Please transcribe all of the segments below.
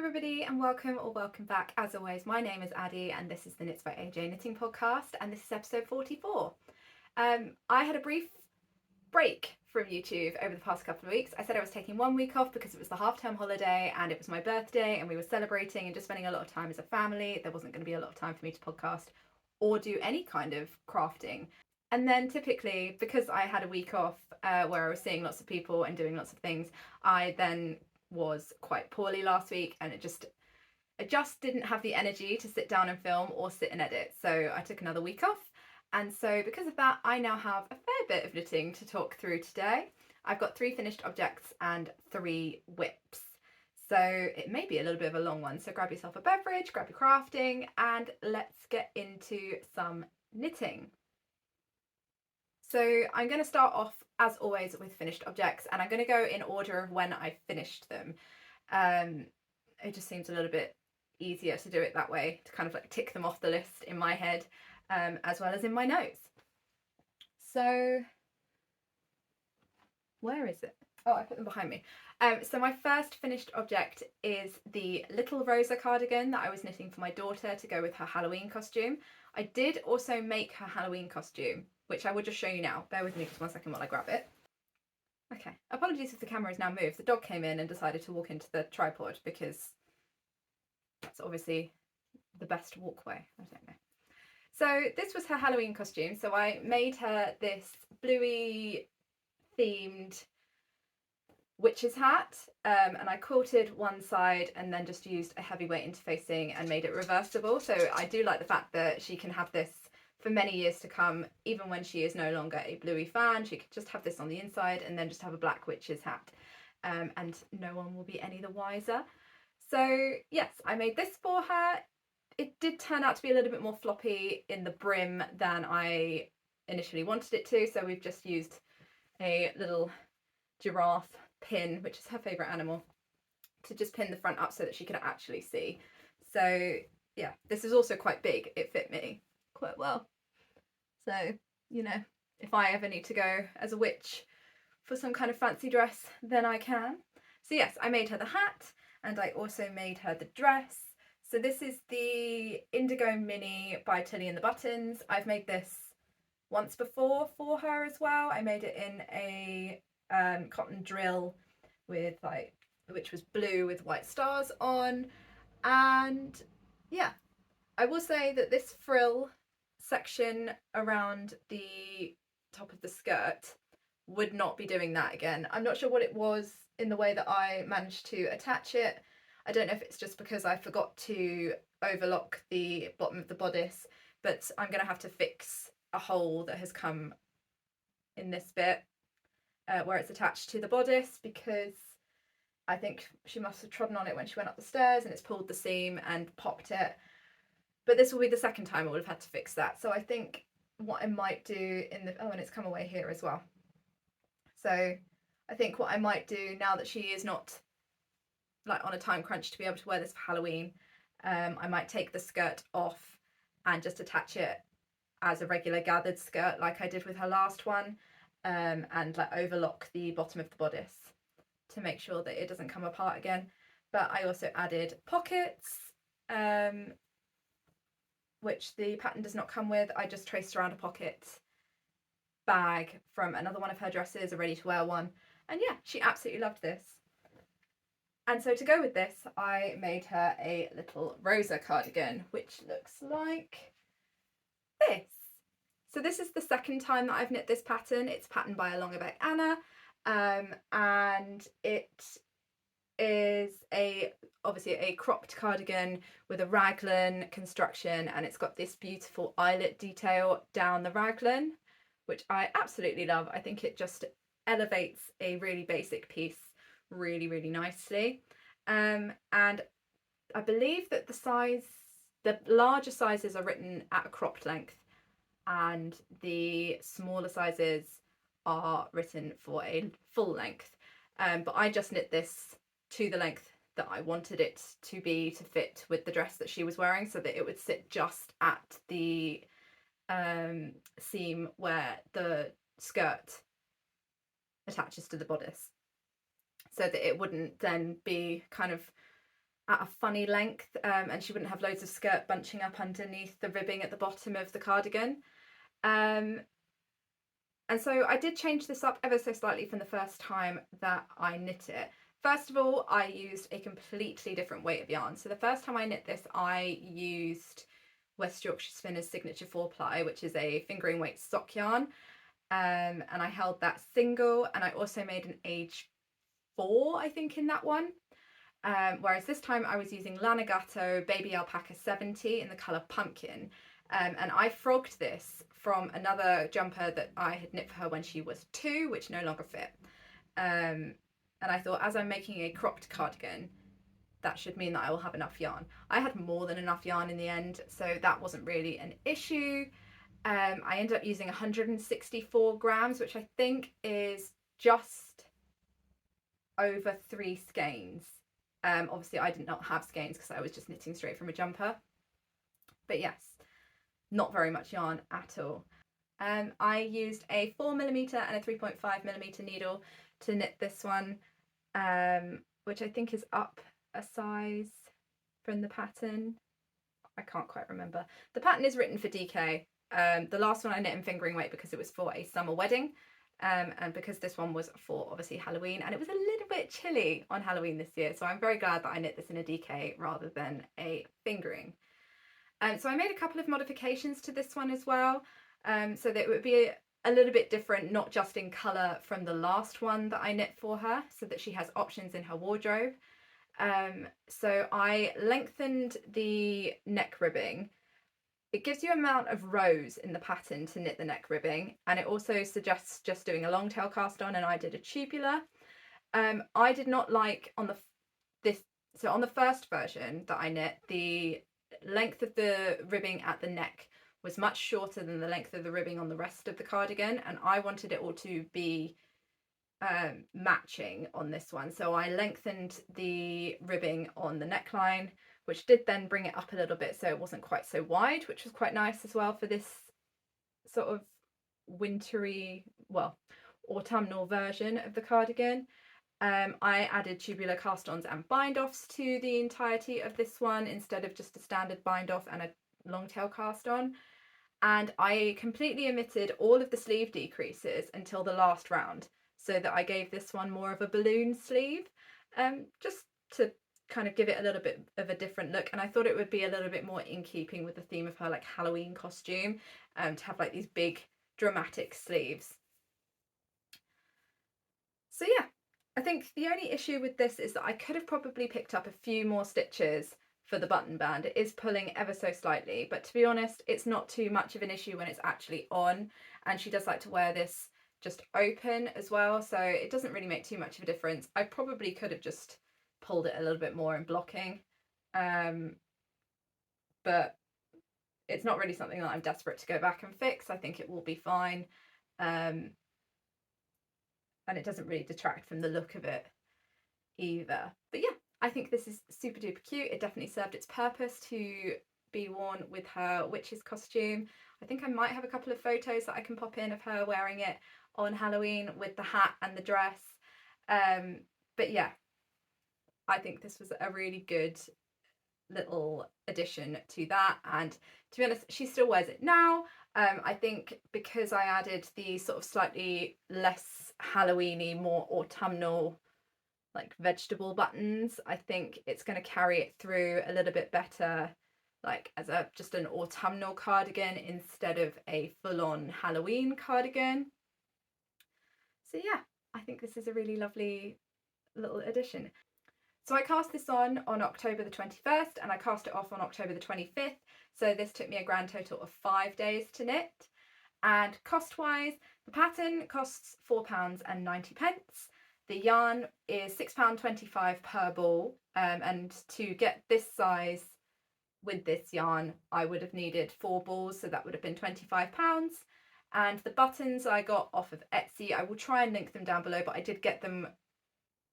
everybody and welcome or welcome back. As always, my name is Addie and this is the Knits by AJ Knitting Podcast and this is episode 44. I had a brief break from YouTube over the past couple of weeks. I said I was taking 1 week off because it was the half-term holiday and it was my birthday and we were celebrating and just spending a lot of time as a family. There wasn't going to be a lot of time for me to podcast or do any kind of crafting. And then typically, because I had a week off where I was seeing lots of people and doing lots of things, I then was quite poorly last week and I just didn't have the energy to sit down and film or sit and edit. So I took another week off. And so because of that, I now have a fair bit of knitting to talk through today. I've got 3 finished objects and 3 whips. So it may be a little bit of a long one. So grab yourself a beverage, grab your crafting, and let's get into some knitting. So I'm going to start off, as always, with finished objects, and I'm going to go in order of when I finished them. It just seems a little bit easier to do it that way, to kind of like tick them off the list in my head, as well as in my notes. So where is it? Oh, I put them behind me. So my first finished object is the little Rosa cardigan that I was knitting for my daughter to go with her Halloween costume. I did also make her Halloween costume, which I will just show you now. Bear with me just 1 second while I grab it. Okay, apologies if the camera is now moved. The dog came in and decided to walk into the tripod because that's obviously the best walkway. I don't know. So this was her Halloween costume. So I made her this bluey themed witch's hat, and I quilted one side and then just used a heavyweight interfacing and made it reversible. So I do like the fact that she can have this for many years to come, even when she is no longer a bluey fan. She could just have this on the inside and then just have a black witch's hat, and no one will be any the wiser. So yes, I made this for her. It did turn out to be a little bit more floppy in the brim than I initially wanted it to, so we've just used a little giraffe pin, which is her favourite animal, to just pin the front up so that she can actually see. So yeah, this is also quite big. It fit me quite well. So, you know, if I ever need to go as a witch for some kind of fancy dress, then I can. So yes, I made her the hat and I also made her the dress. So this is the Indigo Mini by Tilly and the Buttons. I've made this once before for her as well. I made it in a cotton drill with which was blue with white stars on. And yeah, I will say that this frill section around the top of the skirt would not be doing that again. I'm not sure what it was in the way that I managed to attach it. I don't know if it's just because I forgot to overlock the bottom of the bodice, but I'm going to have to fix a hole that has come in this bit where it's attached to the bodice, because I think she must have trodden on it when she went up the stairs and it's pulled the seam and popped it. But this will be the second time I would have had to fix that. So I think what I might do in the... Oh, and it's come away here as well. So I think what I might do now that she is not like on a time crunch to be able to wear this for Halloween, I might take the skirt off and just attach it as a regular gathered skirt like I did with her last one, and like overlock the bottom of the bodice to make sure that it doesn't come apart again. But I also added pockets, which the pattern does not come with. I just traced around a pocket bag from another one of her dresses, a ready to wear one, and yeah, she absolutely loved this. And so to go with this, I made her a little Rosa cardigan, which looks like this. So this is the second time that I've knit this pattern. It's patterned by Avec HANNE, and it is obviously a cropped cardigan with a raglan construction, and it's got this beautiful eyelet detail down the raglan, which I absolutely love. I think it just elevates a really basic piece really, really nicely. And I believe that the larger sizes are written at a cropped length and the smaller sizes are written for a full length. But I just knit this to the length that I wanted it to be to fit with the dress that she was wearing, so that it would sit just at the seam where the skirt attaches to the bodice, so that it wouldn't then be kind of at a funny length, and she wouldn't have loads of skirt bunching up underneath the ribbing at the bottom of the cardigan. And so I did change this up ever so slightly from the first time that I knit it. First of all, I used a completely different weight of yarn. So the first time I knit this, I used West Yorkshire Spinners Signature 4-ply, which is a fingering weight sock yarn. And I held that single, and I also made an age 4, I think, in that one. Whereas this time I was using Lanagatto Baby Alpaca 70 in the colour Pumpkin. And I frogged this from another jumper that I had knit for her when she was 2, which no longer fit. And I thought, as I'm making a cropped cardigan, that should mean that I will have enough yarn. I had more than enough yarn in the end, so that wasn't really an issue. I ended up using 164 grams, which I think is just over 3 skeins. Obviously I did not have skeins because I was just knitting straight from a jumper. But yes, not very much yarn at all. I used a 4mm and a 3.5mm needle to knit this one, which I think is up a size from the pattern. I can't quite remember. The pattern is written for DK. The last one I knit in fingering weight because it was for a summer wedding, and because this one was for obviously Halloween, and it was a little bit chilly on Halloween this year, so I'm very glad that I knit this in a DK rather than a fingering. So I made a couple of modifications to this one as well, so that it would be a little bit different, not just in colour from the last one that I knit for her, so that she has options in her wardrobe. So I lengthened the neck ribbing. It gives you an amount of rows in the pattern to knit the neck ribbing, and it also suggests just doing a long tail cast on, and I did a tubular. I did not like on the first version that I knit, the length of the ribbing at the neck was much shorter than the length of the ribbing on the rest of the cardigan, and I wanted it all to be matching on this one. So I lengthened the ribbing on the neckline, which did then bring it up a little bit so it wasn't quite so wide, which was quite nice as well for this sort of wintry, well, autumnal version of the cardigan. I added tubular cast-ons and bind-offs to the entirety of this one instead of just a standard bind-off and a long tail cast-on. And I completely omitted all of the sleeve decreases until the last round, so that I gave this one more of a balloon sleeve, just to kind of give it a little bit of a different look. And I thought it would be a little bit more in keeping with the theme of her like Halloween costume, to have like these big dramatic sleeves. So yeah, I think the only issue with this is that I could have probably picked up a few more stitches for the button band. It is pulling ever so slightly, but to be honest, it's not too much of an issue when it's actually on, and she does like to wear this just open as well, so it doesn't really make too much of a difference. I probably could have just pulled it a little bit more in blocking, but it's not really something that I'm desperate to go back and fix. I think it will be fine, and it doesn't really detract from the look of it either. But yeah, I think this is super duper cute. It definitely served its purpose to be worn with her witch's costume. I think I might have a couple of photos that I can pop in of her wearing it on Halloween with the hat and the dress. But yeah, I think this was a really good little addition to that, and to be honest, she still wears it now. I think because I added the sort of slightly less Halloweeny, more autumnal like vegetable buttons, I think it's going to carry it through a little bit better, like as a just an autumnal cardigan instead of a full-on Halloween cardigan. So yeah, I think this is a really lovely little addition. So I cast this on October the 21st and I cast it off on October the 25th. So this took me a grand total of 5 days to knit. And cost-wise, the pattern costs £4.90. The yarn is £6.25 per ball. And to get this size with this yarn, I would have needed 4 balls, so that would have been £25. And the buttons I got off of Etsy, I will try and link them down below, but I did get them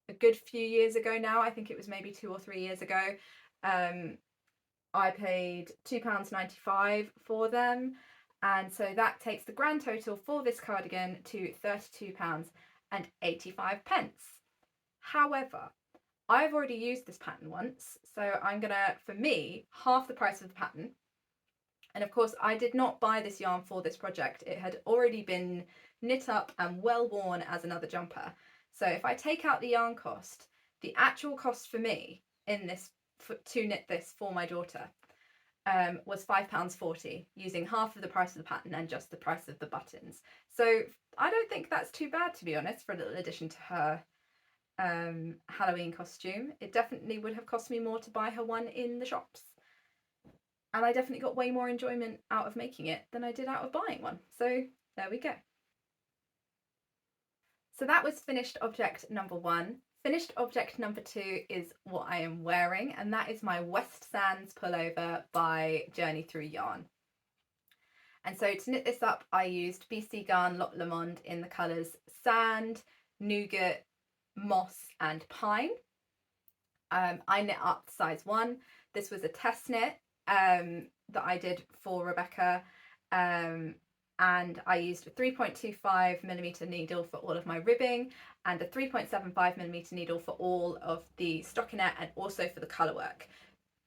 a good few years ago now. I think it was maybe 2 or 3 years ago. I paid £2.95 for them, and so that takes the grand total for this cardigan to £32.85. However, I've already used this pattern once, so I'm gonna, for me, half the price of the pattern. And of course, I did not buy this yarn for this project. It had already been knit up and well worn as another jumper. So if I take out the yarn cost, the actual cost for me in this, to knit this for my daughter, was £5.40, using half of the price of the pattern and just the price of the buttons. So I don't think that's too bad, to be honest, for a little addition to her Halloween costume. It definitely would have cost me more to buy her one in the shops. And I definitely got way more enjoyment out of making it than I did out of buying one. So there we go. So that was finished object number 1. Finished object number 2 is what I am wearing, and that is my West Sands pullover by Journey Through Yarn. And so to knit this up, I used BC Garn Lot Lamond in the colours Sand, Nougat, Moss and Pine. I knit up size 1. This was a test knit that I did for Rebecca, and I used a 3.25mm needle for all of my ribbing and a 3.75mm needle for all of the stockinette and also for the colour work.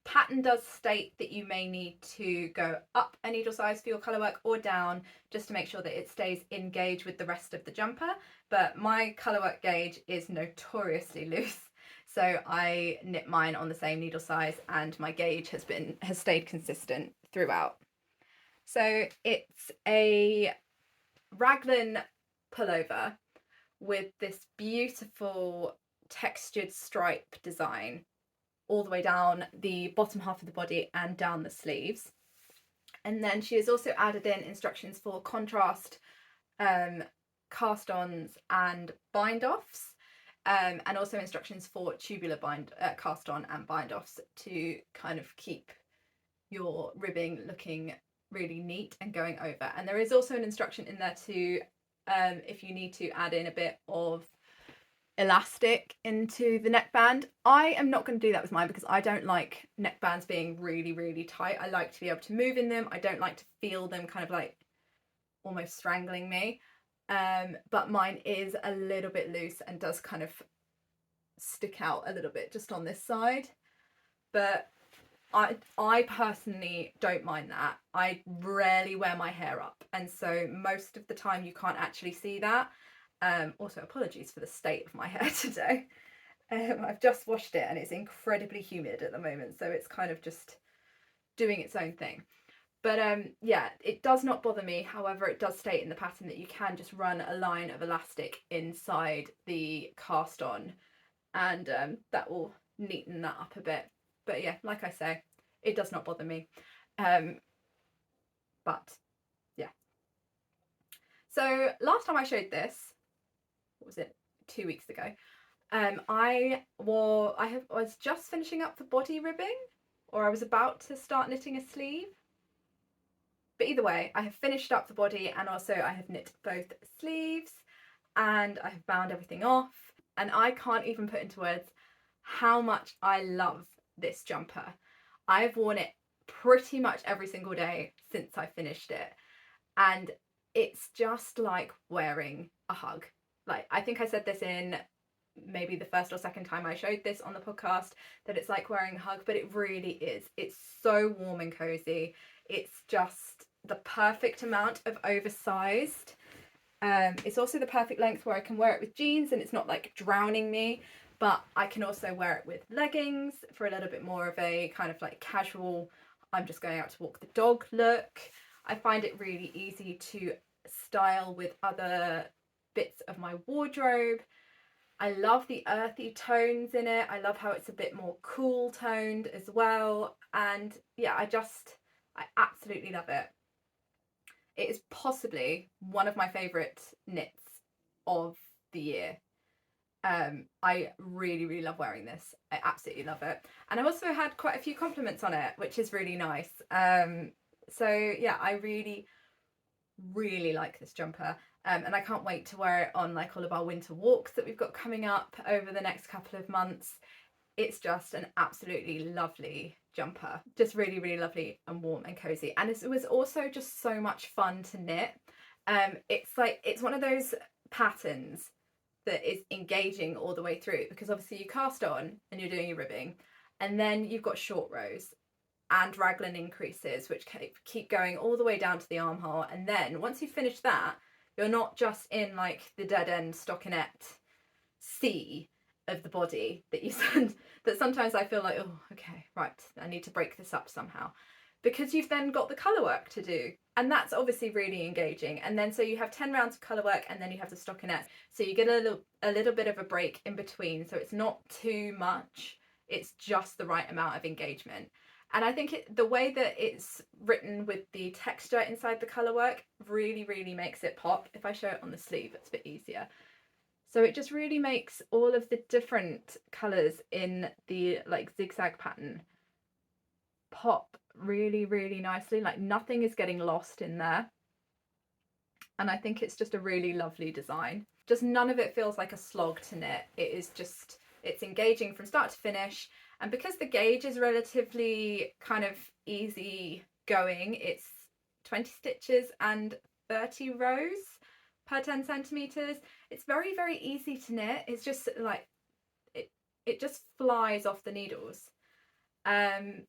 Pattern does state that you may need to go up a needle size for your colour work or down, just to make sure that it stays in gauge with the rest of the jumper, but my colour work gauge is notoriously loose, so I knit mine on the same needle size and my gauge has stayed consistent throughout. So it's a raglan pullover with this beautiful textured stripe design all the way down the bottom half of the body and down the sleeves. And then she has also added in instructions for contrast cast-ons and bind-offs, and also instructions for tubular cast-on and bind-offs to kind of keep your ribbing looking really neat and going over. And there is also an instruction in there to if you need to add in a bit of elastic into the neckband. I am not going to do that with mine because I don't like neckbands being really tight. I like to be able to move in them. I don't like to feel them kind of like almost strangling me, but mine is a little bit loose and does kind of stick out a little bit just on this side, but I personally don't mind that. I rarely wear my hair up, and so most of the time you can't actually see that. Also, apologies for the state of my hair today. I've just washed it and it's incredibly humid at the moment, so it's kind of just doing its own thing. But yeah, it does not bother me. However, it does state in the pattern that you can just run a line of elastic inside the cast on, and that will neaten that up a bit. But yeah, like I say, it does not bother me. But yeah. So last time I showed this, what was it, 2 weeks ago, I was just finishing up the body ribbing, or I was about to start knitting a sleeve. But either way, I have finished up the body and also I have knit both sleeves and I have bound everything off, and I can't even put into words how much I love this jumper. I've worn it pretty much every single day since I finished it, and it's just like wearing a hug. Like, I think I said this in maybe the first or second time I showed this on the podcast, that it's like wearing a hug, but it really is. It's so warm and cozy. It's just the perfect amount of oversized. It's also the perfect length where I can wear it with jeans and it's not like drowning me, but I can also wear it with leggings for a little bit more of a kind of like casual, I'm just going out to walk the dog look. I find it really easy to style with other bits of my wardrobe. I love the earthy tones in it. I love how it's a bit more cool toned as well. And yeah, I absolutely love it. It is possibly one of my favourite knits of the year. I really love wearing this. I absolutely love it. And I've also had quite a few compliments on it, which is really nice. So yeah, I really like this jumper. And I can't wait to wear it on like all of our winter walks that we've got coming up over the next couple of months. It's just an absolutely lovely jumper, just really lovely and warm and cozy, and it was also just so much fun to knit. It's one of those patterns that is engaging all the way through, because obviously you cast on and you're doing your ribbing, and then you've got short rows and raglan increases which keep going all the way down to the armhole, and then once you finish that, you're not just in like the dead end stockinette sea of the body that you send, that sometimes I feel like, oh, okay, right, I need to break this up somehow, because you've then got the colour work to do, and that's obviously really engaging. And then so you have 10 rounds of colour work, and then you have the stockinette, so you get a little bit of a break in between, so it's not too much, it's just the right amount of engagement. And I think the way that it's written with the texture inside the colour work really, really makes it pop. If I show it on the sleeve, it's a bit easier. So it just really makes all of the different colours in the like zigzag pattern pop really, really nicely. Like nothing is getting lost in there. And I think it's just a really lovely design. Just none of it feels like a slog to knit. It is just, it's engaging from start to finish. And because the gauge is relatively kind of easy going, it's 20 stitches and 30 rows per 10 centimeters. It's very, very easy to knit. It's just like, it just flies off the needles. So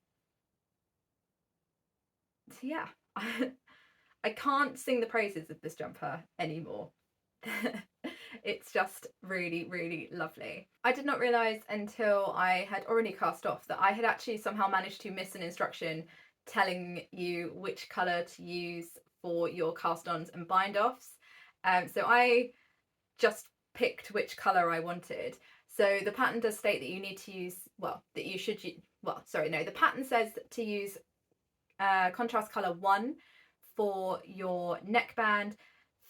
yeah, I can't sing the praises of this jumper anymore. It's just really, really lovely. I did not realise until I had already cast off that I had actually somehow managed to miss an instruction telling you which colour to use for your cast-ons and bind-offs. So I just picked which colour I wanted. So the pattern does state that you need to use, well, that you should use, well, sorry, no, the pattern says to use contrast colour 1 for your neckband,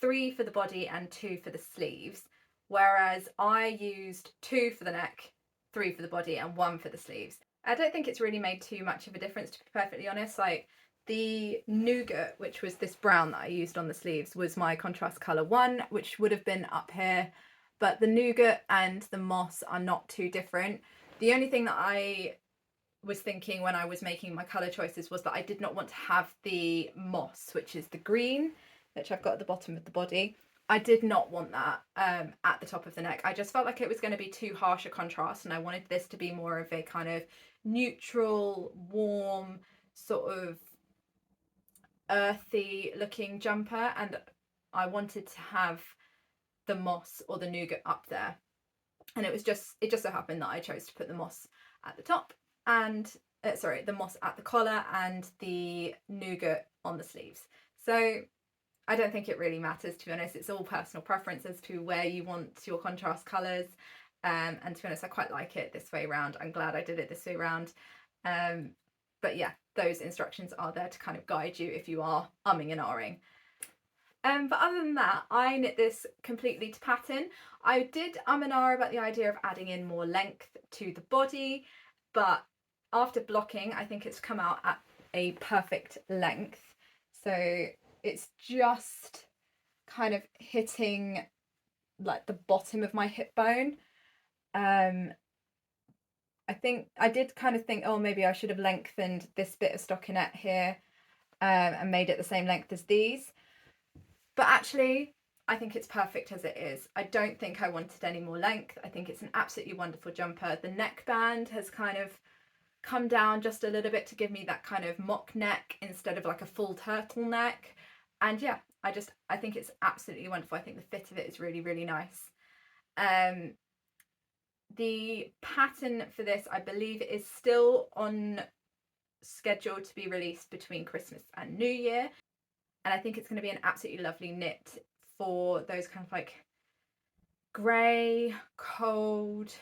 3 for the body and 2 for the sleeves, whereas I used 2 for the neck, 3 for the body and 1 for the sleeves. I don't think it's really made too much of a difference, to be perfectly honest. Like the nougat, which was this brown that I used on the sleeves, was my contrast colour 1, which would have been up here, but the nougat and the moss are not too different. The only thing that I was thinking when I was making my colour choices was that I did not want to have the moss, which is the green, which I've got at the bottom of the body. I did not want that at the top of the neck. I just felt like it was going to be too harsh a contrast, and I wanted this to be more of a kind of neutral, warm, sort of earthy looking jumper, and I wanted to have the moss or the nougat up there. And it just so happened that I chose to put the moss at the top and the moss at the collar and the nougat on the sleeves. So I don't think it really matters, to be honest. It's all personal preference as to where you want your contrast colours. And to be honest, I quite like it this way around. I'm glad I did it this way around. But yeah, those instructions are there to kind of guide you if you are umming and ahhing. But other than that, I knit this completely to pattern. I did and ah about the idea of adding in more length to the body, but after blocking, I think it's come out at a perfect length. So it's just kind of hitting like the bottom of my hip bone. I think I did kind of think, oh, maybe I should have lengthened this bit of stockinette here and made it the same length as these. But actually, I think it's perfect as it is. I don't think I wanted any more length. I think it's an absolutely wonderful jumper. The neckband has kind of come down just a little bit to give me that kind of mock neck instead of like a full turtleneck. And yeah, I think it's absolutely wonderful. I think the fit of it is really, really nice. The pattern for this, I believe, is still on schedule to be released between Christmas and New Year. And I think it's going to be an absolutely lovely knit for those kind of like grey, cold,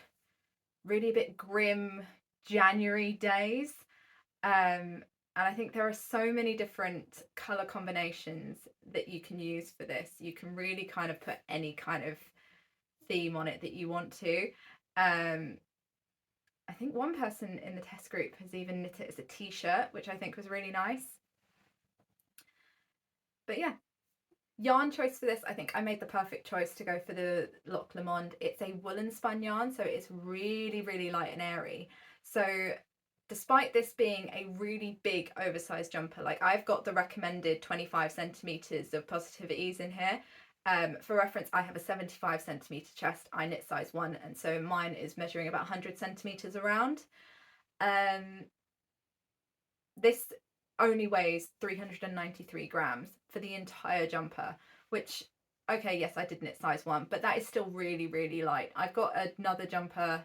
really a bit grim January days. And I think there are so many different colour combinations that you can use for this. You can really kind of put any kind of theme on it that you want to. I think one person in the test group has even knit it as a t-shirt, which I think was really nice. But yeah, yarn choice for this, I think I made the perfect choice to go for the Loch Lomond. It's a woolen spun yarn, so it's really, really light and airy. So despite this being a really big oversized jumper, like I've got the recommended 25 centimeters of positive ease in here, For reference, I have a 75 centimetre chest. I knit size 1, and so mine is measuring about 100 centimetres around. This only weighs 393 grams for the entire jumper, which, okay, yes, I did knit size 1, but that is still really, really light. I've got another jumper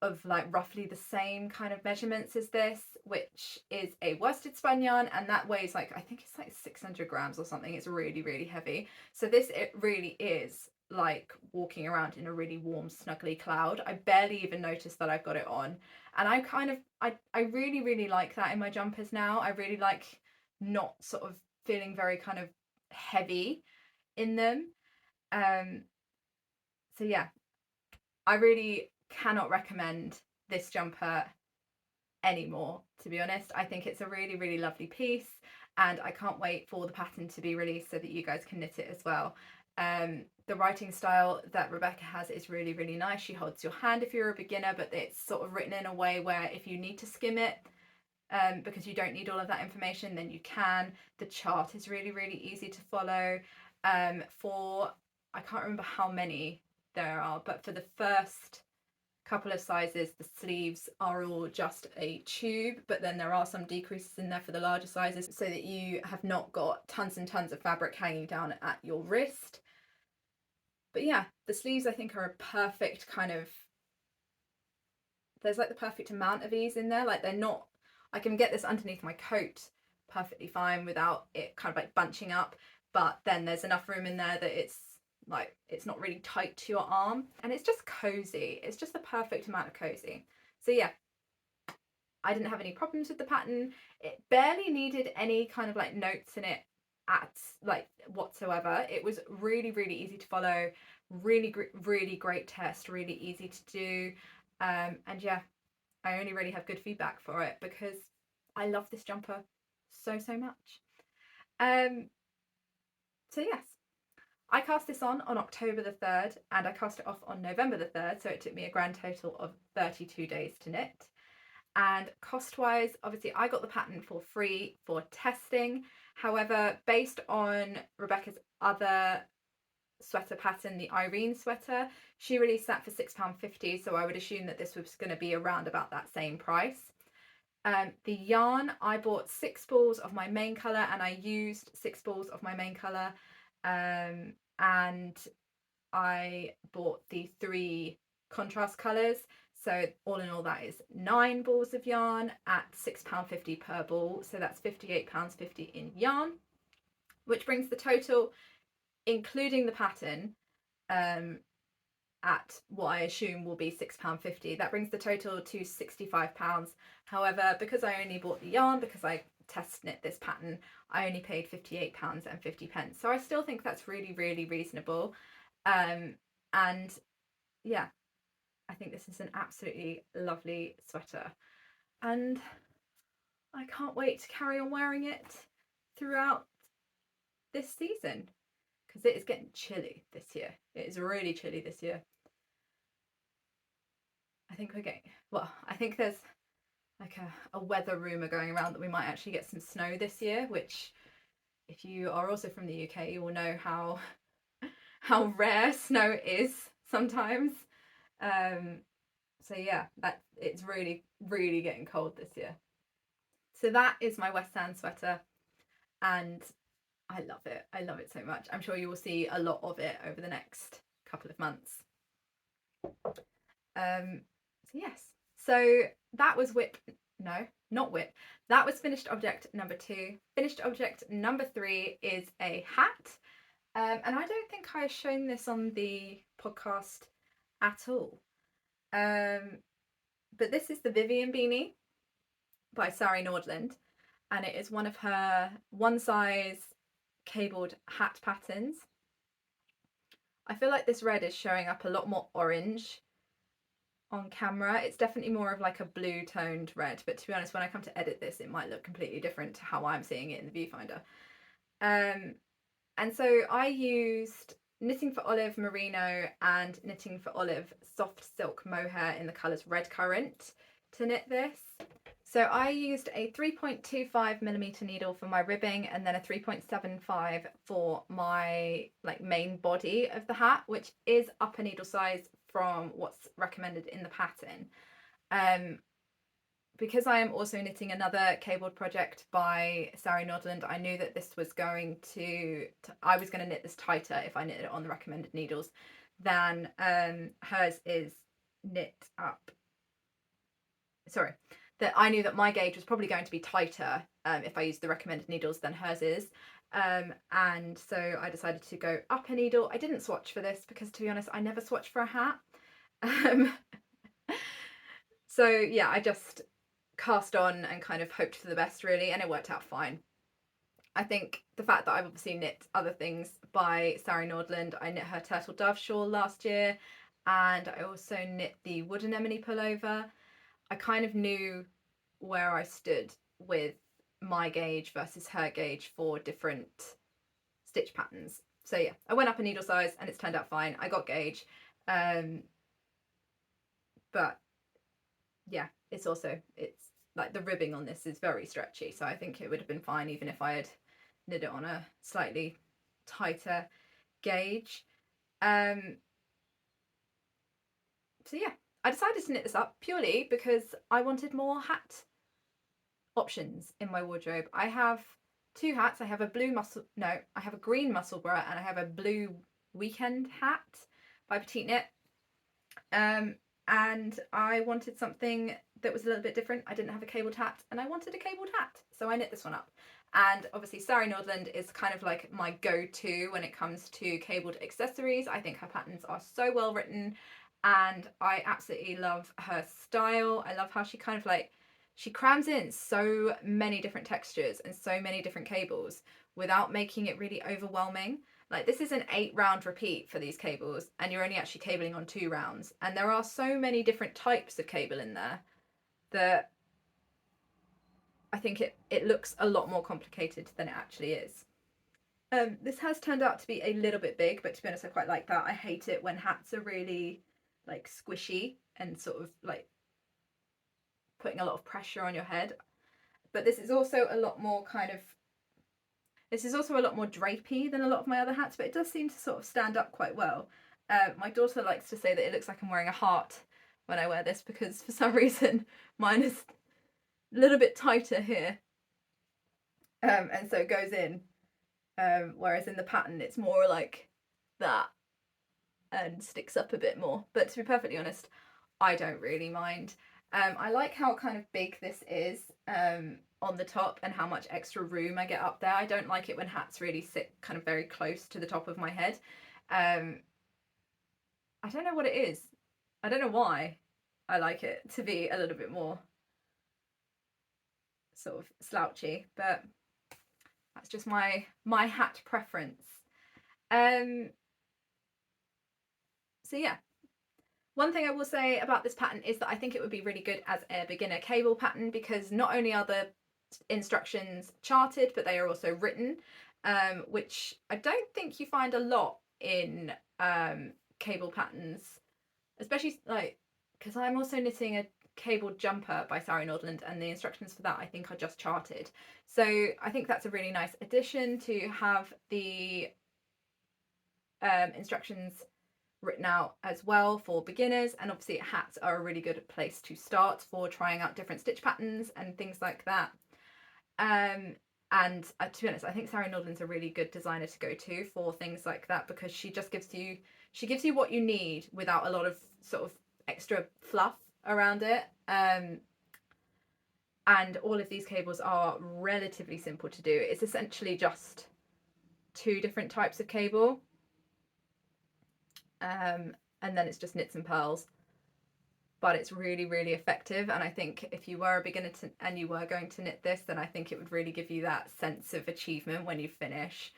of like roughly the same kind of measurements as this, which is a worsted spun yarn, and that weighs like, I think it's like 600 grams or something. It's really, really heavy. So this, it really is like walking around in a really warm, snuggly cloud. I barely even noticed that I've got it on, and I really, really like that in my jumpers now. I really like not sort of feeling very kind of heavy in them. So yeah, I really cannot recommend this jumper anymore, to be honest. I think it's a really, really lovely piece, and I can't wait for the pattern to be released so that you guys can knit it as well. The writing style that Rebecca has is really, really nice. She holds your hand if you're a beginner, but it's sort of written in a way where if you need to skim it, because you don't need all of that information, then you can. The chart is really, really easy to follow. For, I can't remember how many there are, but for the first couple of sizes, the sleeves are all just a tube, but then there are some decreases in there for the larger sizes so that you have not got tons and tons of fabric hanging down at your wrist. But yeah, the sleeves I think are a perfect kind of, there's like the perfect amount of ease in there. Like they're not, I can get this underneath my coat perfectly fine without it kind of like bunching up, but then there's enough room in there that it's like, it's not really tight to your arm, and it's just cozy. It's just the perfect amount of cozy. So yeah, I didn't have any problems with the pattern. It barely needed any kind of like notes in it at like whatsoever. It was really, really easy to follow, really, really great test, really easy to do. And yeah, I only really have good feedback for it because I love this jumper so, so much. So yes, I cast this on October the 3rd, and I cast it off on November the 3rd, so it took me a grand total of 32 days to knit. And cost-wise, obviously I got the pattern for free for testing. However, based on Rebecca's other sweater pattern, the Irene sweater, she released that for £6.50, so I would assume that this was going to be around about that same price. The yarn, I bought 6 balls of my main colour, and I used 6 balls of my main colour. And I bought the 3 contrast colours, so all in all that is 9 balls of yarn at £6.50 per ball, so that's £58.50 in yarn, which brings the total, including the pattern, at what I assume will be £6.50. That brings the total to £65. However, because I only bought the yarn, because I test knit this pattern, I only paid £58.50. So I still think that's really, really reasonable. And yeah, I think this is an absolutely lovely sweater, and I can't wait to carry on wearing it throughout this season, because it is getting chilly this year. It is really chilly this year. I think we're getting, well, I think there's like a weather rumour going around that we might actually get some snow this year, which, if you are also from the UK, you will know how rare snow is sometimes. So yeah, that it's really, really getting cold this year. So that is my West End sweater, and I love it. I love it so much. I'm sure you will see a lot of it over the next couple of months. So yes, so that was that was finished object number 2. Finished object number 3 is a hat, and I don't think I've shown this on the podcast at all, but this is the Vivienne Beanie by Sari Nordlund, and it is one of her one size cabled hat patterns. I feel like this red is showing up a lot more orange on camera. It's definitely more of like a blue toned red, but to be honest, when I come to edit this, it might look completely different to how I'm seeing it in the viewfinder. And so I used Knitting for Olive Merino and Knitting for Olive Soft Silk Mohair in the colours Red Currant to knit this. So I used a 3.25mm needle for my ribbing, and then a 3.75 for my like main body of the hat, which is upper needle size from what's recommended in the pattern. Because I am also knitting another cabled project by Sari Nordlund, I knew that this was going to I was going to knit this tighter if I knitted it on the recommended needles than hers is knit up. Sorry, that I knew that my gauge was probably going to be tighter if I used the recommended needles than hers is. And so I decided to go up a needle. I didn't swatch for this because, to be honest, I never swatch for a hat. So yeah, I just cast on and kind of hoped for the best, really, and it worked out fine. I think the fact that I've obviously knit other things by Sari Nordlund, I knit her Turtle Dove shawl last year, and I also knit the Wood Anemone pullover. I kind of knew where I stood with my gauge versus her gauge for different stitch patterns. So yeah, I went up a needle size and it's turned out fine. I got gauge. But yeah, it's like the ribbing on this is very stretchy, so I think it would have been fine even if I had knit it on a slightly tighter gauge. So yeah, I decided to knit this up purely because I wanted more hat options in my wardrobe. I have two hats. I have a I have a green Musselburgh and I have a blue weekend hat by Petite Knit. And I wanted something that was a little bit different. I didn't have a cabled hat and I wanted a cabled hat, so I knit this one up. And obviously Sari Nordlund is kind of like my go-to when it comes to cabled accessories. I think her patterns are so well written and I absolutely love her style. I love how she kind of like, she crams in so many different textures and so many different cables without making it really overwhelming. Like, this is an 8-round repeat for these cables and you're only actually cabling on 2 rounds, and there are so many different types of cable in there that I think it looks a lot more complicated than it actually is. This has turned out to be a little bit big, but to be honest I quite like that. I hate it when hats are really like squishy and sort of like putting a lot of pressure on your head. But this is also a lot more drapey than a lot of my other hats, but it does seem to sort of stand up quite well. My daughter likes to say that it looks like I'm wearing a heart when I wear this because for some reason mine is a little bit tighter here, and so it goes in, whereas in the pattern it's more like that and sticks up a bit more. But to be perfectly honest, I don't really mind. I like how kind of big this is on the top and how much extra room I get up there. I don't like it when hats really sit kind of very close to the top of my head. I don't know what it is. I don't know why I like it to be a little bit more sort of slouchy, but that's just my hat preference. So yeah, one thing I will say about this pattern is that I think it would be really good as a beginner cable pattern because not only are the instructions charted, but they are also written, which I don't think you find a lot in cable patterns, especially like because I'm also knitting a cabled jumper by Sari Nordlund and the instructions for that I think are just charted. So I think that's a really nice addition to have the instructions written out as well for beginners, and obviously hats are a really good place to start for trying out different stitch patterns and things like that. And to be honest, I think Sari Nordlund's a really good designer to go to for things like that because she just gives you what you need without a lot of sort of extra fluff around it. And all of these cables are relatively simple to do. It's essentially just 2 different types of cable. And then it's just knits and purls, but it's really, really effective. And I think if you were a beginner and you were going to knit this, then I think it would really give you that sense of achievement when you finish.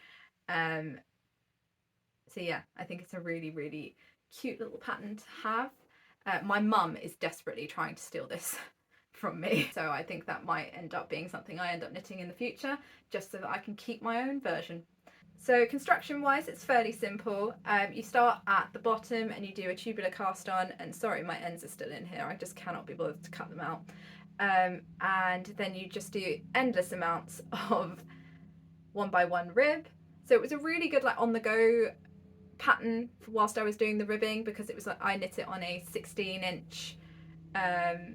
So yeah, I think it's a really, really cute little pattern to have. My mum is desperately trying to steal this from me, so I think that might end up being something I end up knitting in the future, just so that I can keep my own version. So construction wise, it's fairly simple. You start at the bottom and you do a tubular cast on, and sorry, my ends are still in here, I just cannot be bothered to cut them out. and then you just do endless amounts of 1x1 rib. So it was a really good like on the go pattern whilst I was doing the ribbing, because it was like I knit it on a 16-inch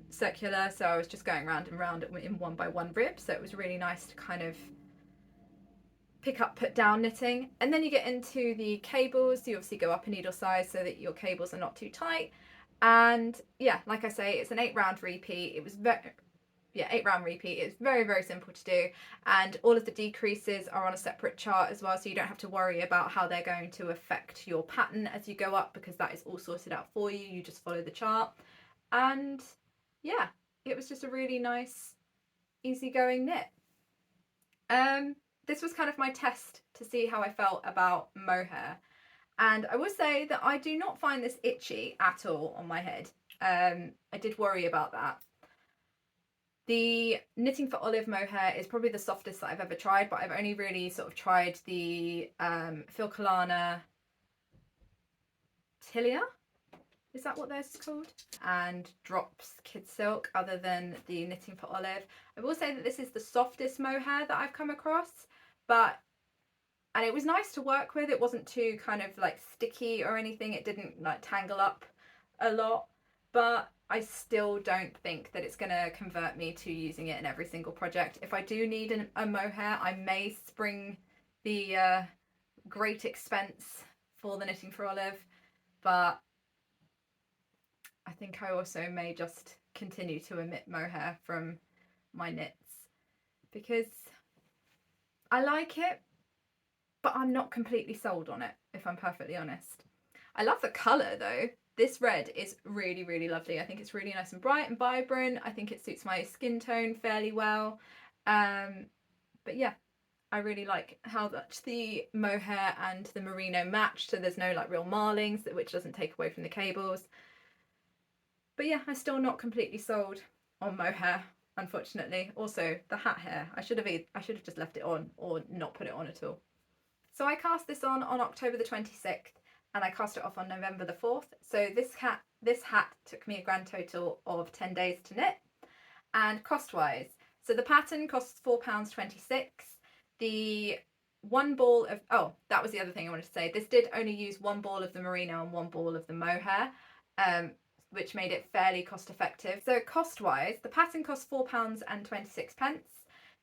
circular, so I was just going round and round in 1x1 rib, so it was really nice to kind of pick up, put down knitting. And then you get into the cables. You obviously go up a needle size so that your cables are not too tight. And yeah, like I say, it's an 8-round repeat. It was very, yeah, 8-round repeat. It's very, very simple to do. And all of the decreases are on a separate chart as well, so you don't have to worry about how they're going to affect your pattern as you go up, because that is all sorted out for you. You just follow the chart. And yeah, it was just a really nice, easygoing knit. This was kind of my test to see how I felt about mohair. And I will say that I do not find this itchy at all on my head. I did worry about that. The Knitting for Olive mohair is probably the softest that I've ever tried, but I've only really sort of tried the Filcolana Tilia. Is that what theirs is called? And Drops Kid Silk, other than the Knitting for Olive. I will say that this is the softest mohair that I've come across, and it was nice to work with. It wasn't too kind of like sticky or anything. It didn't like tangle up a lot, but I still don't think that it's going to convert me to using it in every single project. If I do need a mohair, I may spring the great expense for the Knitting for Olive, but I think I also may just continue to omit mohair from my knits, because I like it, but I'm not completely sold on it, if I'm perfectly honest. I love the colour though. This red is really, really lovely. I think it's really nice and bright and vibrant. I think it suits my skin tone fairly well. But yeah, I really like how much the mohair and the merino match, so there's no like real marlings, which doesn't take away from the cables. But yeah, I'm still not completely sold on mohair, unfortunately. Also, the hat hair, I should have just left it on or not put it on at all. So I cast this on October the 26th, and I cast it off on November the 4th. So this hat took me a grand total of 10 days to knit. And cost-wise, so the pattern costs £4.26. The one ball of, oh, that was the other thing I wanted to say. This did only use one ball of the merino and one ball of the mohair, which made it fairly cost effective. So cost-wise, the pattern costs £4.26.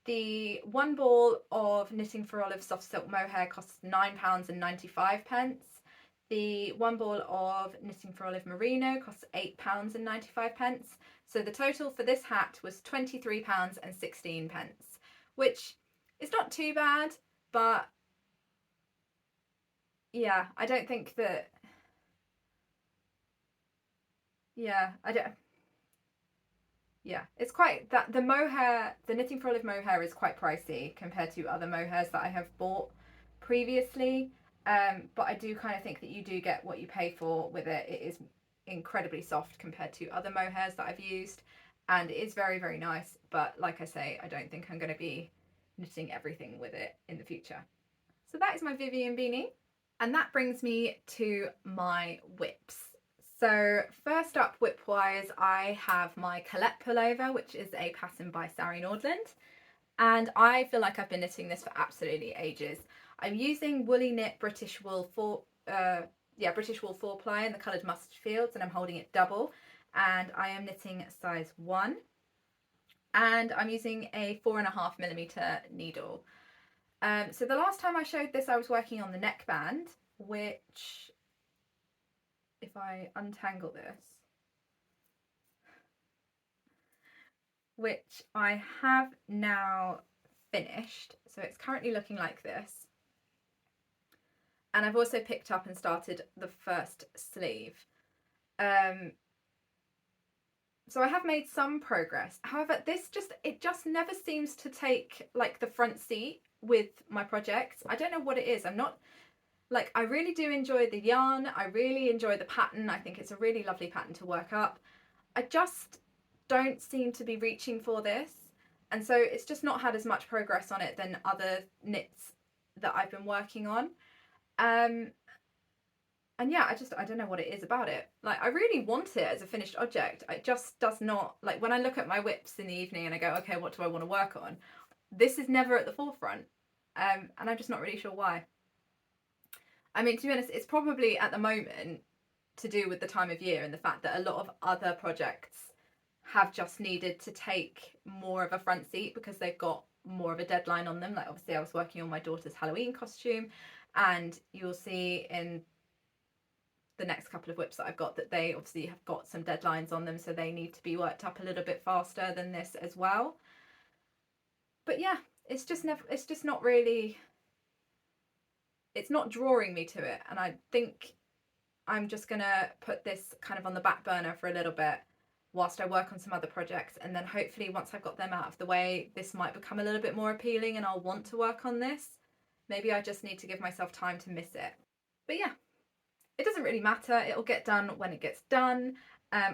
The one ball of Knitting for Olive soft silk mohair costs £9.95. The one ball of Knitting for Olive merino costs £8.95. So the total for this hat was £23.16, which is not too bad, but yeah, I don't think that, yeah, I don't, yeah, it's quite, that the mohair, the Knitting for Olive mohair is quite pricey compared to other mohairs that I have bought previously. But I do kind of think that you do get what you pay for with it. It is incredibly soft compared to other mohairs that I've used, and it is very, very nice. But like I say, I don't think I'm going to be knitting everything with it in the future. So that is my Vivienne Beanie. And that brings me to my whips. So first up, whip wise, I have my Colette Pullover, which is a pattern by Sari Nordlund. And I feel like I've been knitting this for absolutely ages. I'm using Woolly Knit British Wool 4-ply in the coloured mustard fields, and I'm holding it double. And I am knitting size 1. And I'm using a 4.5mm needle. So the last time I showed this, I was working on the neckband, which, if I untangle this, which I have now finished. So it's currently looking like this. And I've also picked up and started the first sleeve. So I have made some progress. However, it just never seems to take like the front seat with my projects. I don't know what it is. I'm not, like, I really do enjoy the yarn. I really enjoy the pattern. I think it's a really lovely pattern to work up. I just don't seem to be reaching for this. And so it's just not had as much progress on it than other knits that I've been working on. and yeah, I don't know what it is about it. Like, I really want it as a finished object. It just does not, like, when I look at my whips in the evening and I go, okay, what do I want to work on? This is never at the forefront. And I'm just not really sure why. I mean, to be honest, it's probably at the moment to do with the time of year and the fact that a lot of other projects have just needed to take more of a front seat because they've got more of a deadline on them. Like, obviously I was working on my daughter's Halloween costume, and you'll see in the next couple of whips that I've got that they obviously have got some deadlines on them, so they need to be worked up a little bit faster than this as well. But yeah, it's just not really, it's not drawing me to it, and I think I'm just gonna put this kind of on the back burner for a little bit whilst I work on some other projects, and then hopefully once I've got them out of the way, this might become a little bit more appealing and I'll want to work on this. Maybe I just need to give myself time to miss it. But yeah, it doesn't really matter. It'll get done when it gets done.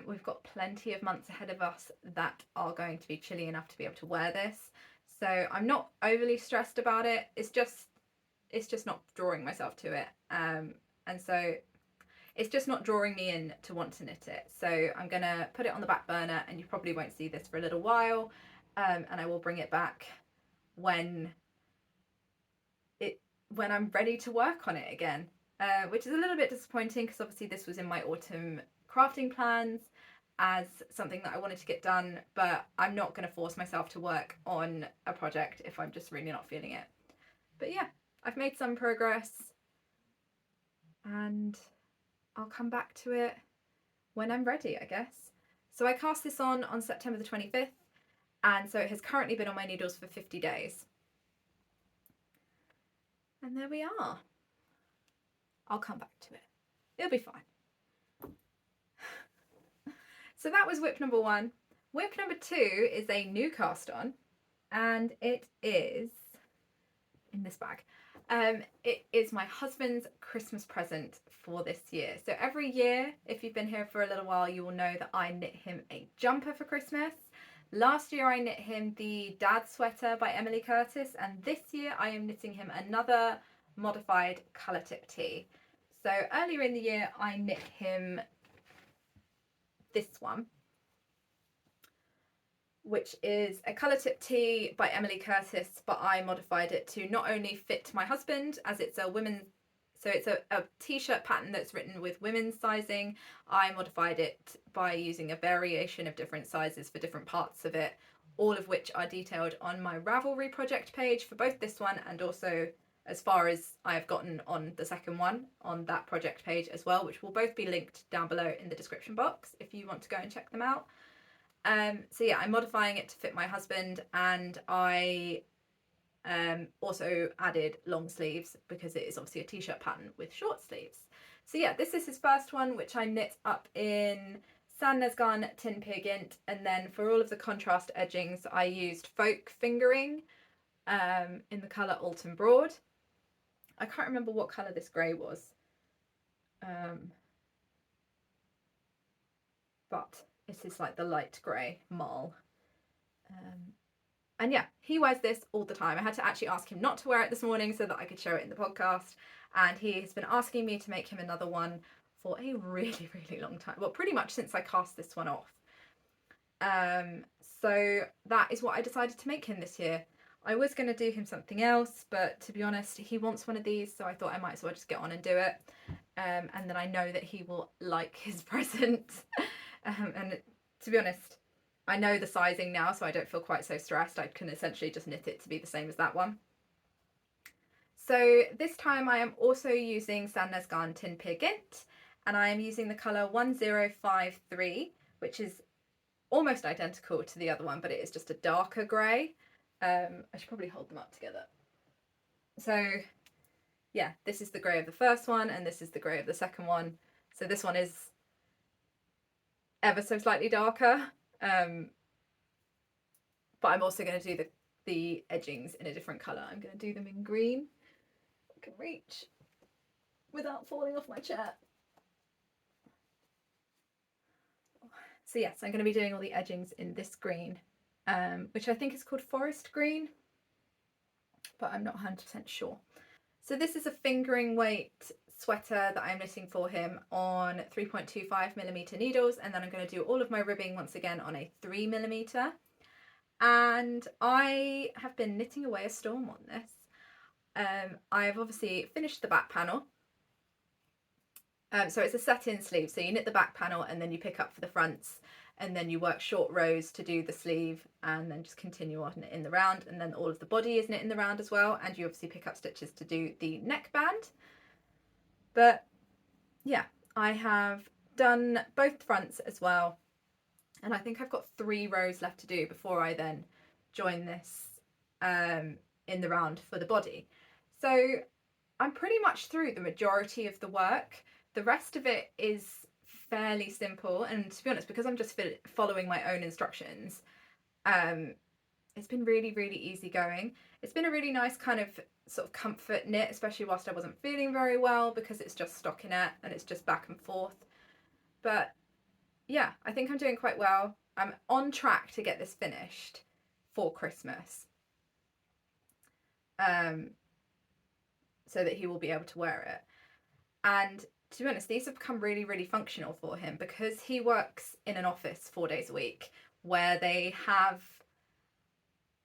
We've got plenty of months ahead of us that are going to be chilly enough to be able to wear this. So I'm not overly stressed about it. It's just not drawing myself to it. And so it's just not drawing me in to want to knit it. So I'm gonna put it on the back burner, and you probably won't see this for a little while. And I will bring it back when I'm ready to work on it again. Which is a little bit disappointing because obviously this was in my autumn crafting plans as something that I wanted to get done, but I'm not going to force myself to work on a project if I'm just really not feeling it. But yeah, I've made some progress, and I'll come back to it when I'm ready, I guess. So I cast this on September the 25th, and so it has currently been on my needles for 50 days. And there we are. I'll come back to it. It'll be fine. So that was whip number 1. Whip number 2 is a new cast on, and it is in this bag. It is my husband's Christmas present for this year. So every year, if you've been here for a little while, you will know that I knit him a jumper for Christmas. Last year I knit him the Dad Sweater by Emily Curtis, and this year I am knitting him another modified colour tip tee. So earlier in the year I knit him this one, which is a colour tip tee by Emily Curtis, but I modified it to not only fit my husband, as it's a women's, so it's a t-shirt pattern that's written with women's sizing. I modified it by using a variation of different sizes for different parts of it, all of which are detailed on my Ravelry project page for both this one and also as far as I have gotten on the second one on that project page as well, which will both be linked down below in the description box if you want to go and check them out. So yeah, I'm modifying it to fit my husband, and I also added long sleeves because it is obviously a t-shirt pattern with short sleeves. So yeah, this is his first one, which I knit up in Sandnesgarn Tin Pigint, and then for all of the contrast edgings I used Folk Fingering in the colour Alton Broad. I can't remember what colour this grey was, but it is like the light grey marl. And yeah, he wears this all the time. I had to actually ask him not to wear it this morning so that I could show it in the podcast, and he has been asking me to make him another one for a really, really long time. Well, pretty much since I cast this one off. So that is what I decided to make him this year. I was going to do him something else, but to be honest, he wants one of these, so I thought I might as well just get on and do it. And then I know that he will like his present. And to be honest, I know the sizing now, so I don't feel quite so stressed. I can essentially just knit it to be the same as that one. So this time I am also using Sandnesgarn Tin Pigint, and I am using the colour 1053, which is almost identical to the other one, but it is just a darker grey. I should probably hold them up together. So yeah, this is the grey of the first one, and this is the grey of the second one. So this one is ever so slightly darker, but I'm also going to do the edgings in a different colour. I'm going to do them in green. I can reach without falling off my chair. So yes, I'm going to be doing all the edgings in this green, which I think is called Forest Green, but I'm not 100% sure. So this is a fingering weight sweater that I'm knitting for him on 3.25mm needles, and then I'm going to do all of my ribbing once again on a 3mm. And I have been knitting away a storm on this. I've obviously finished the back panel. So it's a set-in sleeve, so you knit the back panel and then you pick up for the fronts, and then you work short rows to do the sleeve, and then just continue on in the round, and then all of the body is knit in the round as well, and you obviously pick up stitches to do the neckband. But yeah, I have done both fronts as well, and I think I've got 3 rows left to do before I then join this in the round for the body. So I'm pretty much through the majority of the work. The rest of it is fairly simple, and to be honest, because I'm just following my own instructions, it's been really, really easy going. It's been a really nice kind of sort of comfort knit, especially whilst I wasn't feeling very well, because it's just stockinette and it's just back and forth. But yeah, I think I'm doing quite well. I'm on track to get this finished for Christmas, so that he will be able to wear it. And to be honest, these have become really, really functional for him, because he works in an office 4 days a week where they have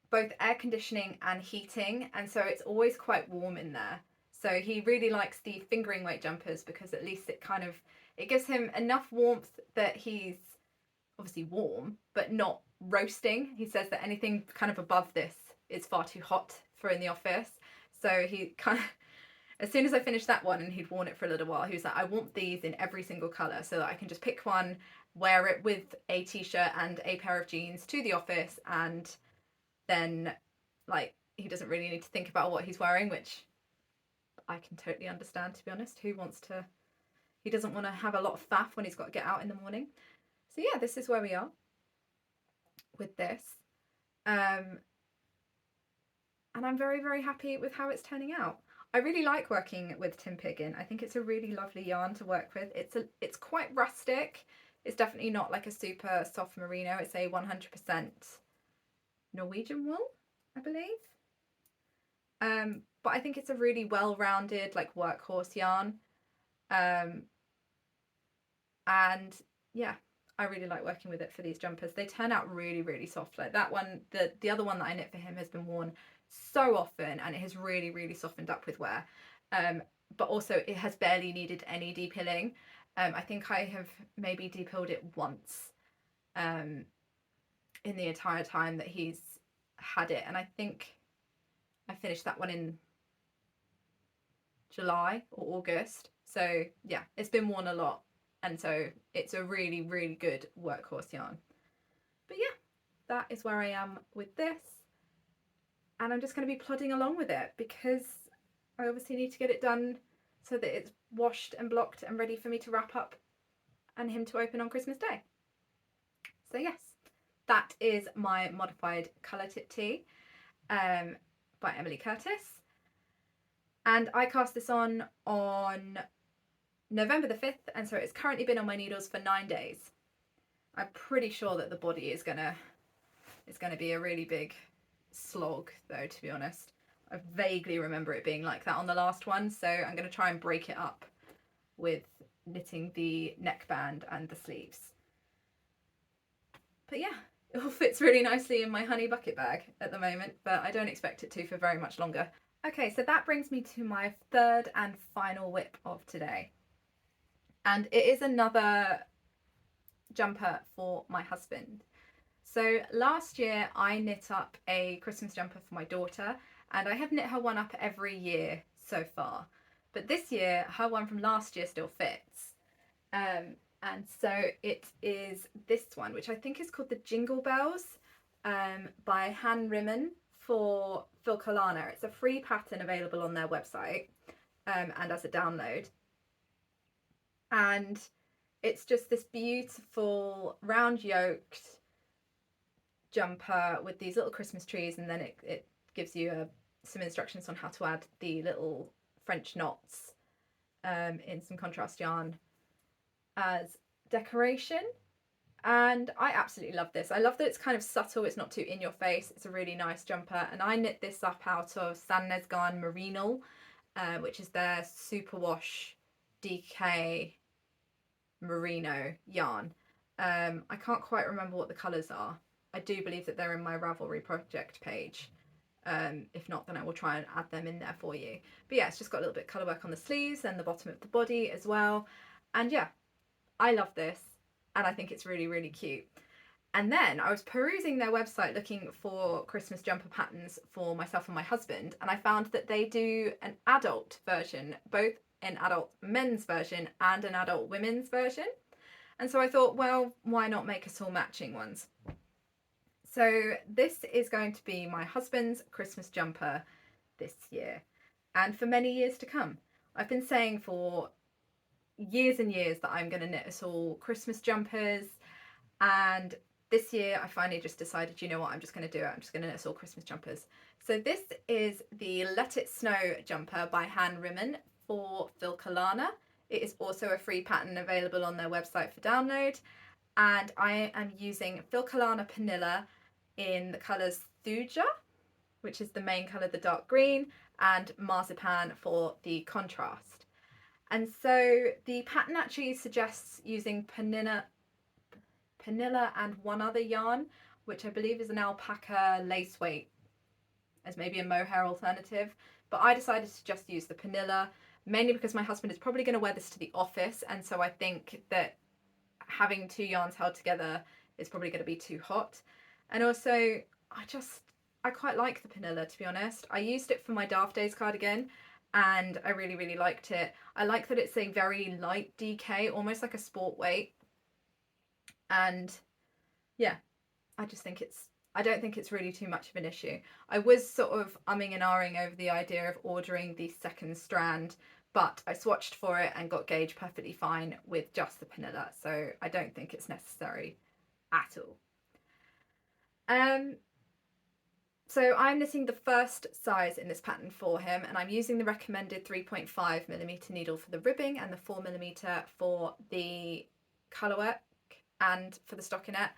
both air conditioning and heating, and so it's always quite warm in there. So he really likes the fingering weight jumpers, because at least it gives him enough warmth that he's obviously warm but not roasting. He says that anything kind of above this is far too hot for in the office. So he kind of, as soon as I finished that one and he'd worn it for a little while, he was like, I want these in every single colour so that I can just pick one, wear it with a t-shirt and a pair of jeans to the office, and then like he doesn't really need to think about what he's wearing, which I can totally understand, to be honest. He doesn't want to have a lot of faff when he's got to get out in the morning. So yeah, this is where we are with this. And I'm very, very happy with how it's turning out. I really like working with Tim Piggin. I think it's a really lovely yarn to work with. It's quite rustic. It's definitely not like a super soft merino. It's a 100% Norwegian wool, I believe. But I think it's a really well-rounded, like, workhorse yarn. And yeah, I really like working with it for these jumpers. They turn out really, really soft. Like that one, the other one that I knit for him has been worn so often, and it has really, really softened up with wear. But also it has barely needed any depilling. I think I have maybe depilled it once in the entire time that he's had it, and I think I finished that one in July or August. So yeah, it's been worn a lot, and so it's a really, really good workhorse yarn. But yeah, that is where I am with this, and I'm just going to be plodding along with it, because I obviously need to get it done so that it's washed and blocked and ready for me to wrap up and him to open on Christmas Day. So yes, that is my modified colour tip tee by Emily Curtis, and I cast this on November the 5th, and so it's currently been on my needles for 9 days. I'm pretty sure that the body is gonna be a really big slog though, to be honest. I vaguely remember it being like that on the last one, so I'm going to try and break it up with knitting the neckband and the sleeves. But yeah, it all fits really nicely in my honey bucket bag at the moment, but I don't expect it to for very much longer. Okay, so that brings me to my third and final whip of today. And it is another jumper for my husband. So last year I knit up a Christmas jumper for my daughter, and I have knit her one up every year so far. But this year, her one from last year still fits. And so it is this one, which I think is called the Jingle Bells by RIMMEN for Phil Kalana. It's a free pattern available on their website and as a download. And it's just this beautiful round yoked jumper with these little Christmas trees, and then it gives you some instructions on how to add the little French knots in some contrast yarn as decoration. And I absolutely love this. I love that it's kind of subtle, it's not too in your face. It's a really nice jumper, and I knit this up out of Sandnes Garn Merino, which is their superwash DK merino yarn. I can't quite remember what the colours are. I do believe that they're in my Ravelry project page. If not, then I will try and add them in there for you. But yeah, it's just got a little bit of colour work on the sleeves and the bottom of the body as well. And yeah, I love this and I think it's really, really cute. And then I was perusing their website looking for Christmas jumper patterns for myself and my husband, and I found that they do an adult version, both an adult men's version and an adult women's version. And so I thought, well, why not make us all matching ones? So this is going to be my husband's Christmas jumper this year and for many years to come. I've been saying for years and years that I'm going to knit us all Christmas jumpers, and this year I finally just decided, you know what, I'm just going to do it. I'm just going to knit us all Christmas jumpers. So this is the Let It Snow jumper by RIMMEN for Filcolana. It is also a free pattern available on their website for download, and I am using Filcolana Panilla in the colours Thuja, which is the main colour, the dark green, and Marzipan for the contrast. And so the pattern actually suggests using Panilla and one other yarn, which I believe is an alpaca lace weight as maybe a mohair alternative. But I decided to just use the Panilla, mainly because my husband is probably going to wear this to the office, and so I think that having two yarns held together is probably going to be too hot. And also I quite like the Panilla, to be honest. I used it for my Daft Days cardigan and I really, really liked it. I like that it's a very light DK, almost like a sport weight. And yeah, I don't think it's really too much of an issue. I was sort of umming and ahhing over the idea of ordering the second strand, but I swatched for it and got gauge perfectly fine with just the Panilla, so I don't think it's necessary at all. So I'm knitting the first size in this pattern for him, and I'm using the recommended 3.5mm needle for the ribbing and the 4mm for the colourwork and for the stockinette.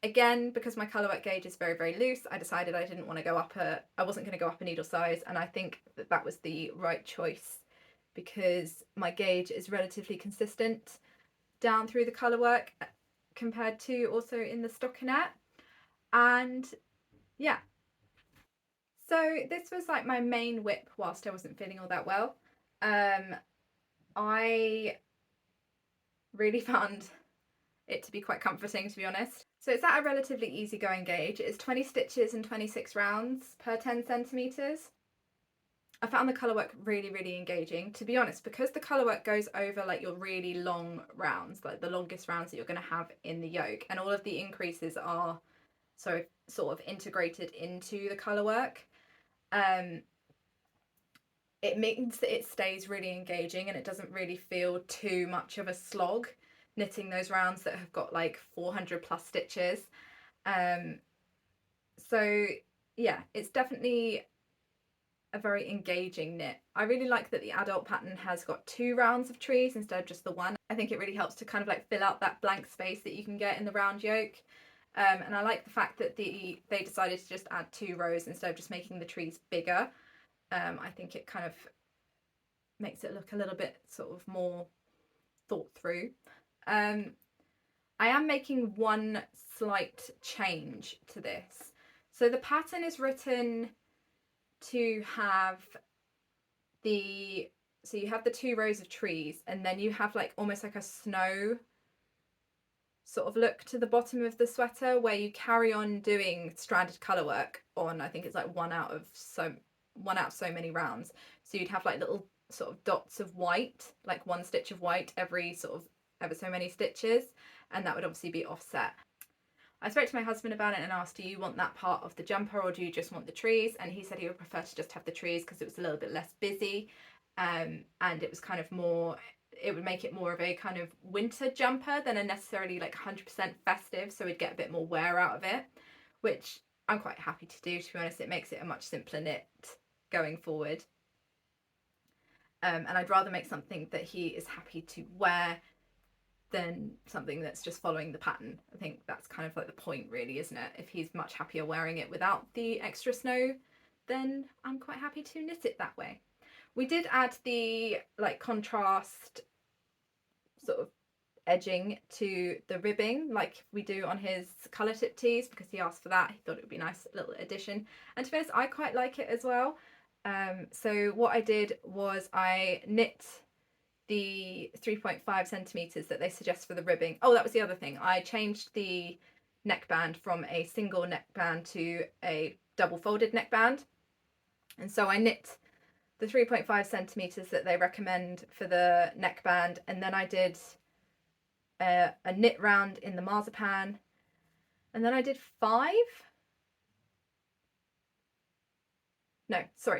Again, because my colourwork gauge is very, very loose, I decided I didn't want to go up I wasn't going to go up a needle size, and I think that that was the right choice because my gauge is relatively consistent down through the colourwork compared to also in the stockinette. And yeah, so this was like my main whip whilst I wasn't feeling all that well. I really found it to be quite comforting, to be honest. So it's at a relatively easygoing gauge. It's 20 stitches and 26 rounds per 10 centimetres. I found the colourwork really, really engaging. To be honest, because the colourwork goes over like your really long rounds, like the longest rounds that you're going to have in the yoke, and all of the increases are so sort of integrated into the colourwork, it means that it stays really engaging and it doesn't really feel too much of a slog knitting those rounds that have got like 400 plus stitches. So yeah, it's definitely a very engaging knit. I really like that the adult pattern has got 2 rounds of trees instead of just the one. I think it really helps to kind of like fill out that blank space that you can get in the round yoke. And I like the fact that they decided to just add 2 rows instead of just making the trees bigger. I think it kind of makes it look a little bit sort of more thought through. I am making one slight change to this. So the pattern is written to have so you have the 2 rows of trees, and then you have like almost like a snow sort of look to the bottom of the sweater where you carry on doing stranded colour work on, I think it's like one out of so many rounds. So you'd have like little sort of dots of white, like 1 stitch of white every sort of ever so many stitches, and that would obviously be offset. I spoke to my husband about it and asked, do you want that part of the jumper or do you just want the trees? And he said he would prefer to just have the trees because it was a little bit less busy, and it was kind of more, it would make it more of a kind of winter jumper than a necessarily like 100% festive, so we'd get a bit more wear out of it, which I'm quite happy to do, to be honest. It makes it a much simpler knit going forward. And I'd rather make something that he is happy to wear than something that's just following the pattern. I think that's kind of like the point really, isn't it? If he's much happier wearing it without the extra snow, then I'm quite happy to knit it that way. We did add the like contrast sort of edging to the ribbing like we do on his colour tip tees, because he asked for that. He thought it would be a nice little addition, and to be honest, I quite like it as well. So what I did was I knit the 3.5 centimeters that they suggest for the ribbing. Oh, that was the other thing. I changed the neckband from a single neckband to a double folded neckband, and so I knit the 3.5 centimeters that they recommend for the neckband, and then I did a knit round in the marzipan, and then I did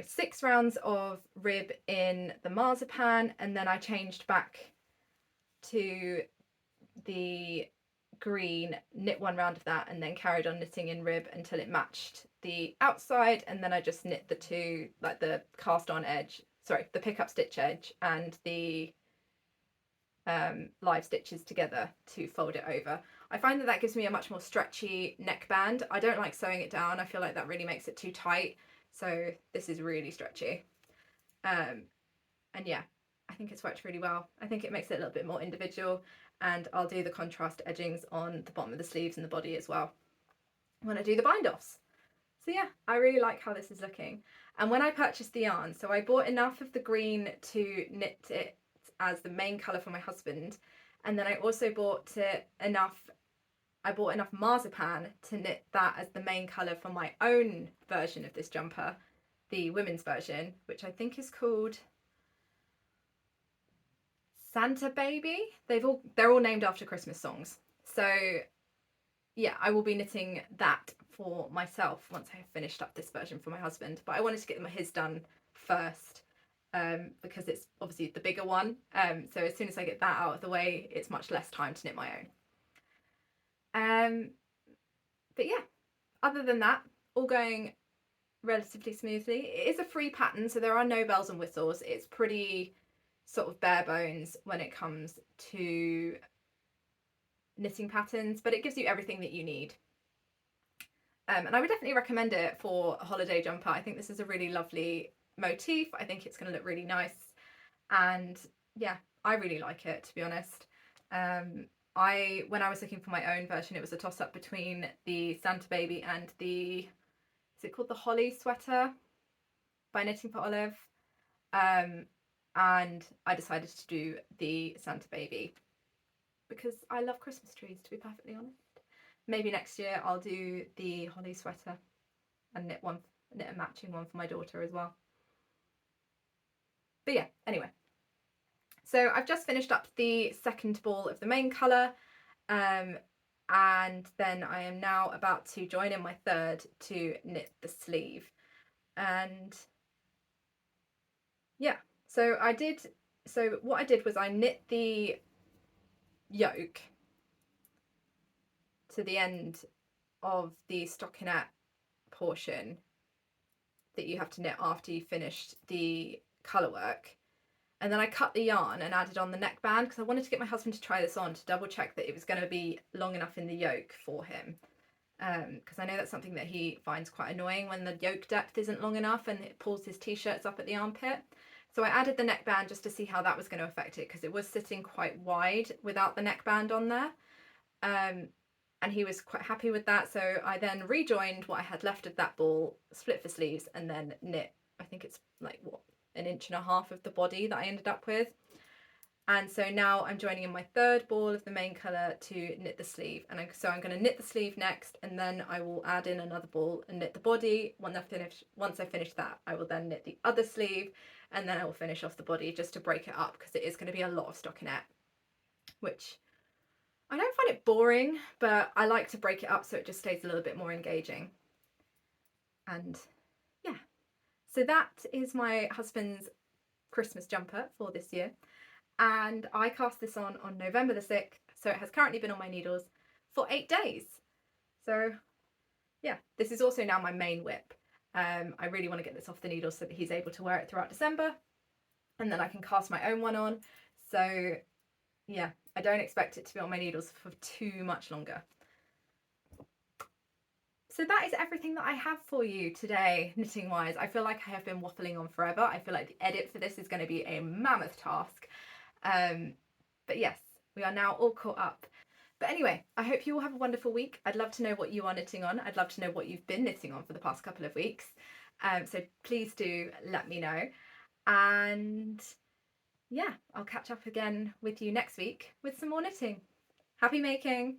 6 rounds of rib in the marzipan, and then I changed back to the green, knit 1 round of that, and then carried on knitting in rib until it matched the outside, and then I just knit the two, like the cast on edge, the pick up stitch edge and the live stitches together to fold it over. I find that that gives me a much more stretchy neckband. I don't like sewing it down. I feel like that really makes it too tight. So this is really stretchy. And yeah, I think it's worked really well. I think it makes it a little bit more individual, and I'll do the contrast edgings on the bottom of the sleeves and the body as well when I do the bind offs. So yeah, I really like how this is looking. And when I purchased the yarn, so I bought enough of the green to knit it as the main colour for my husband, and then I also bought enough marzipan to knit that as the main colour for my own version of this jumper, the women's version, which I think is called Santa Baby. They're all named after Christmas songs. So yeah, I will be knitting that for myself once I have finished up this version for my husband, but I wanted to get his done first, because it's obviously the bigger one. So as soon as I get that out of the way, it's much less time to knit my own. But yeah, other than that, all going relatively smoothly. It is a free pattern, so there are no bells and whistles. It's pretty sort of bare bones when it comes to knitting patterns, but it gives you everything that you need. And I would definitely recommend it for a holiday jumper. I think this is a really lovely motif. I think it's going to look really nice, and yeah, I really like it, to be honest. When I was looking for my own version, it was a toss-up between the Santa Baby and the, is it called the Holly Sweater by Knitting for Olive? And I decided to do the Santa Baby because I love Christmas trees, to be perfectly honest. Maybe next year I'll do the Holly Sweater and knit a matching one for my daughter as well. But yeah, anyway. So I've just finished up the second ball of the main colour, and then I am now about to join in my third to knit the sleeve. And yeah, so what I did was I knit the yoke to the end of the stockinette portion that you have to knit after you finished the colour work. And then I cut the yarn and added on the neckband because I wanted to get my husband to try this on to double check that it was going to be long enough in the yoke for him. Because I know that's something that he finds quite annoying when the yoke depth isn't long enough and it pulls his t-shirts up at the armpit. So I added the neckband just to see how that was going to affect it, because it was sitting quite wide without the neckband on there. And he was quite happy with that. So I then rejoined what I had left of that ball, split for sleeves, and then knit, I think it's like what, 1.5 inches of the body that I ended up with. And so now I'm joining in my third ball of the main colour to knit the sleeve. And so I'm going to knit the sleeve next, and then I will add in another ball and knit the body. Once I finish that, I will then knit the other sleeve, and then I will finish off the body just to break it up, because it is going to be a lot of stockinette, which I don't find it boring, but I like to break it up so it just stays a little bit more engaging. And yeah, so that is my husband's Christmas jumper for this year. And I cast this on November the 6th, so it has currently been on my needles for 8 days. So yeah, this is also now my main whip. I really want to get this off the needles so that he's able to wear it throughout December, and then I can cast my own one on. So yeah, I don't expect it to be on my needles for too much longer. So that is everything that I have for you today, knitting wise. I feel like I have been waffling on forever. I feel like the edit for this is going to be a mammoth task. But yes, We are now all caught up. But anyway, I hope you all have a wonderful week. I'd love to know what you are knitting on. I'd love to know what you've been knitting on for the past couple of weeks. So please do let me know. And yeah, I'll catch up again with you next week with some more knitting. Happy making!